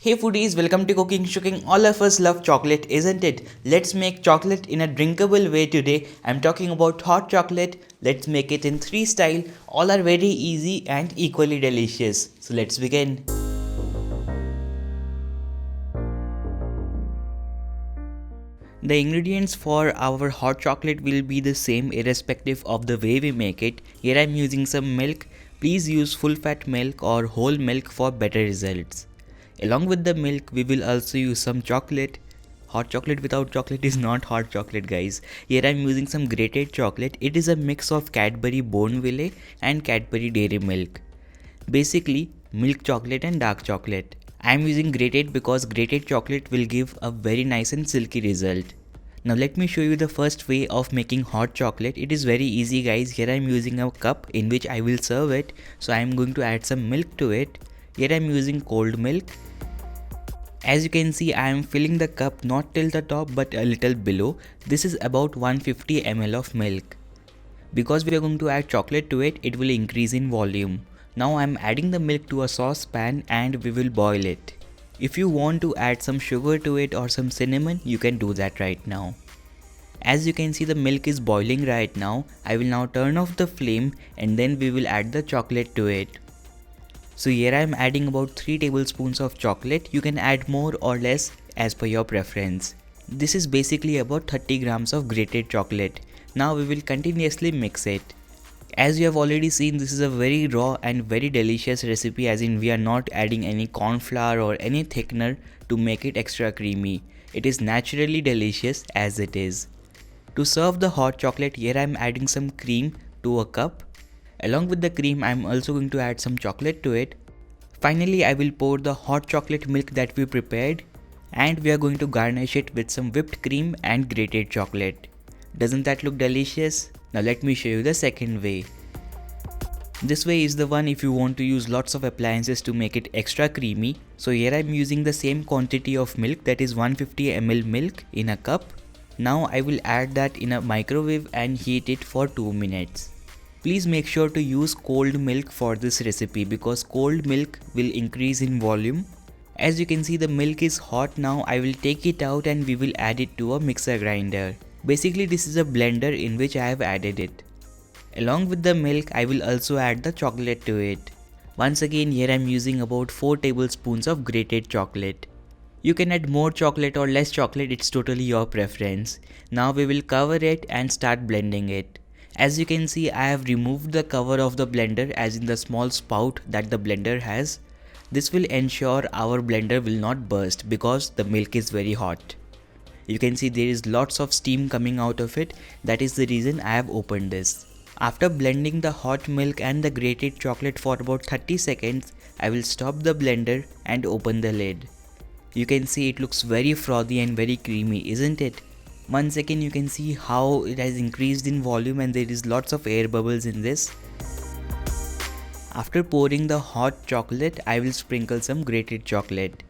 Hey foodies, welcome to Cooking Shooking. All of us love chocolate, isn't it? Let's make chocolate in a drinkable way today. I'm talking about hot chocolate. Let's make it in 3 style. All are very easy and equally delicious. So let's begin. The ingredients for our hot chocolate will be the same irrespective of the way we make it. Here I'm using some milk. Please use full fat milk or whole milk for better results. Along with the milk, we will also use some chocolate. Hot chocolate without chocolate is not hot chocolate, guys. Here I'm using some grated chocolate. It is a mix of Cadbury Bournville and Cadbury Dairy Milk. Basically, milk chocolate and dark chocolate. I'm using grated because grated chocolate will give a very nice and silky result. Now let me show you the first way of making hot chocolate. It is very easy, guys. Here I'm using a cup in which I will serve it. So I'm going to add some milk to it. Here I'm using cold milk. As you can see, I am filling the cup not till the top but a little below. This is about 150 ml of milk. Because we are going to add chocolate to it, it will increase in volume. Now I am adding the milk to a saucepan and we will boil it. If you want to add some sugar to it or some cinnamon, you can do that right now. As you can see, the milk is boiling right now. I will now turn off the flame and then we will add the chocolate to it. So here I am adding about 3 tablespoons of chocolate. You can add more or less as per your preference. This is basically about 30 grams of grated chocolate. Now we will continuously mix it. As you have already seen, this is a very raw and very delicious recipe, as in we are not adding any corn flour or any thickener to make it extra creamy. It is naturally delicious as it is. To serve the hot chocolate, here I am adding some cream to a cup. Along with the cream, I am also going to add some chocolate to it. Finally, I will pour the hot chocolate milk that we prepared and we are going to garnish it with some whipped cream and grated chocolate. Doesn't that look delicious? Now let me show you the second way. This way is the one if you want to use lots of appliances to make it extra creamy. So here I am using the same quantity of milk, that is 150 ml milk in a cup. Now I will add that in a microwave and heat it for 2 minutes. Please make sure to use cold milk for this recipe because cold milk will increase in volume. As you can see, the milk is hot now. I will take it out and we will add it to a mixer grinder. Basically, this is a blender in which I have added it. Along with the milk, I will also add the chocolate to it. Once again, here I am using about 4 tablespoons of grated chocolate. You can add more chocolate or less chocolate, it's totally your preference. Now we will cover it and start blending it. As you can see, I have removed the cover of the blender, as in the small spout that the blender has. This will ensure our blender will not burst because the milk is very hot. You can see there is lots of steam coming out of it. That is the reason I have opened this. After blending the hot milk and the grated chocolate for about 30 seconds, I will stop the blender and open the lid. You can see it looks very frothy and very creamy, isn't it? Once again, you can see how it has increased in volume and there is lots of air bubbles in this. After pouring the hot chocolate, I will sprinkle some grated chocolate.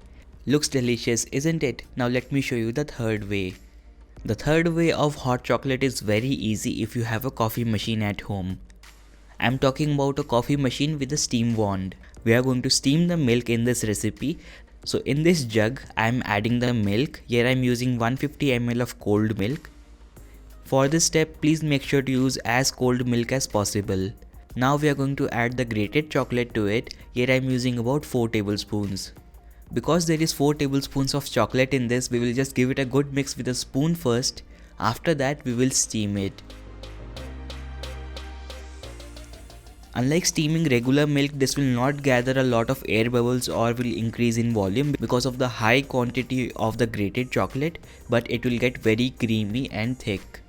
Looks delicious, isn't it? Now let me show you the third way. The third way of hot chocolate is very easy if you have a coffee machine at home. I am talking about a coffee machine with a steam wand. We are going to steam the milk in this recipe. So in this jug, I am adding the milk. Here I am using 150 ml of cold milk. For this step, please make sure to use as cold milk as possible. Now we are going to add the grated chocolate to it. Here I am using about 4 tablespoons. Because there is 4 tablespoons of chocolate in this, we will just give it a good mix with a spoon first. After that, we will steam it. Unlike steaming regular milk, this will not gather a lot of air bubbles or will increase in volume because of the high quantity of the grated chocolate, but it will get very creamy and thick.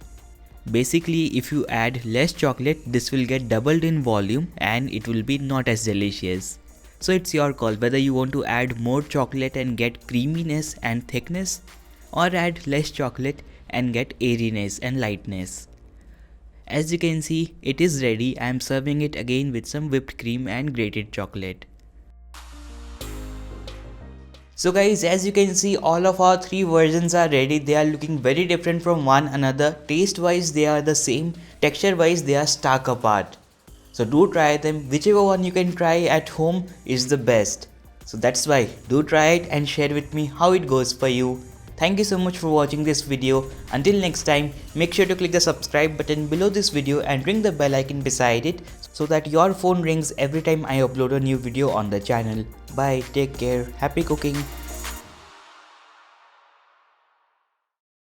Basically, if you add less chocolate, this will get doubled in volume and it will be not as delicious. So it's your call whether you want to add more chocolate and get creaminess and thickness, or add less chocolate and get airiness and lightness. As you can see, it is ready. I am serving it again with some whipped cream and grated chocolate. So guys, as you can see, all of our 3 versions are ready. They are looking very different from one another. Taste wise they are the same, texture wise they are stark apart. So do try them. Whichever one you can try at home is the best. So that's why do try it and share with me how it goes for you. Thank you so much for watching this video. Until next time, make sure to click the subscribe button below this video and ring the bell icon beside it so that your phone rings every time I upload a new video on the channel. Bye, take care, happy cooking.